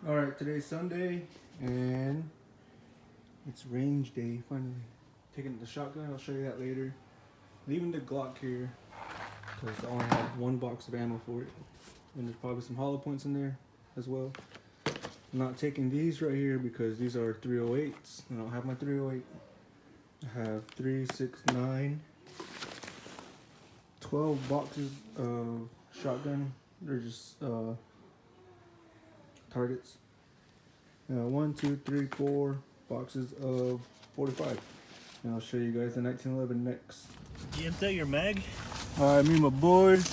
Alright, today's Sunday and it's range day finally. Taking the shotgun, I'll show you that later. Leaving the Glock here because I only have one box of ammo for it. And there's probably some hollow points in there as well. I'm not taking these right here because these are 308s. I don't have my 308. I have 3, 6, 9, 12 boxes of shotgun. They're just targets. 1, 2, 3, 4 boxes of 45. And I'll show you guys the 1911 next. You empty your mag? Alright, me and my boys.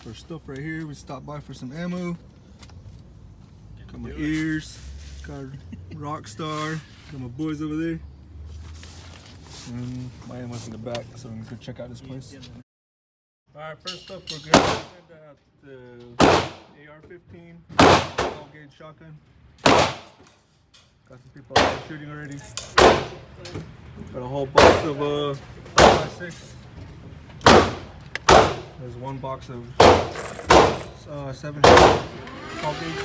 Our stuff right here. We stopped by for some ammo. Got my ears. Got Rockstar. Got my boys over there. And my ammo's in the back, so we can go check out this place. Alright, first up we're gonna send out the AR-15 12 gauge shotgun. Got some people out there shooting already. Got a whole box of 5.56. There's one box of 7 12 gauge.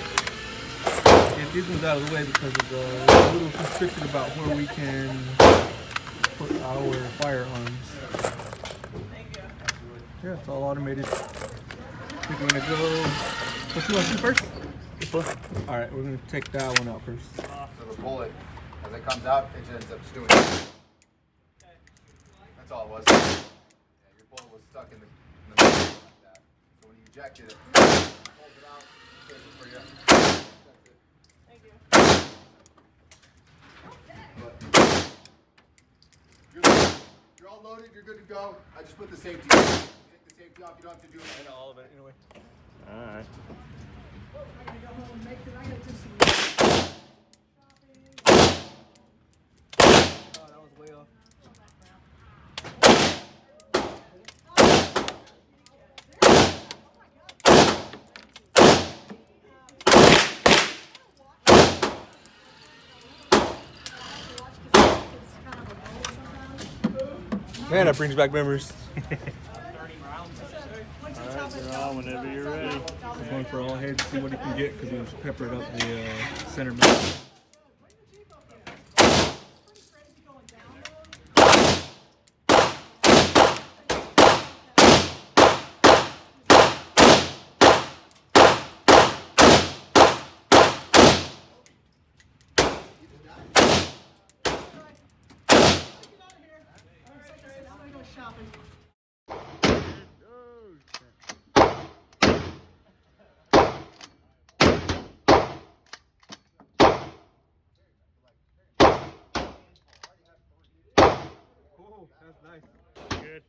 Get these ones out of the way because of we're a little constricted about where we can put our firearms. Yeah, it's all automated. I think we're gonna go. What you want to do first? This one? Alright, we're gonna take that one out first. So the bullet, as it comes out, it ends up just doing it. That's all it was. Yeah, your bullet was stuck in the middle like that. So when you ejected it, hold it out, save it for you. That's it. Thank you. But you're all loaded, you're good to go. I just put the safety on. Take the safety off, you don't have to do it. All of it anyway. Alright. I gotta go home and make it. I gotta do some Oh, that was way off. Man, that brings back memories. Alright, you're on whenever you're ready. Just going for all heads, see what he can get because we've peppered up the center middle. shopping. Oh, that's nice. Good.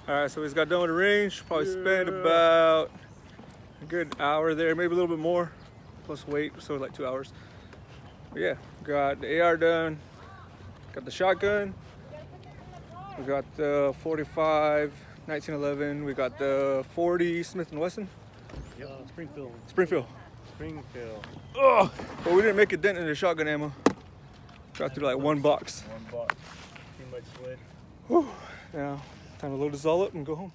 Alright, so we just got done with the range. Probably spent about a good hour there, maybe a little bit more, plus wait, so like 2 hours. But yeah, got the AR done, Got the shotgun. We got the 45 1911. We got the 40 Smith & Wesson. Yep. Springfield. Springfield. Springfield. Oh, but we didn't make a dent in the shotgun ammo. Got through like one box. One box. Too much sled. Whew. Now, time to load this all up and go home.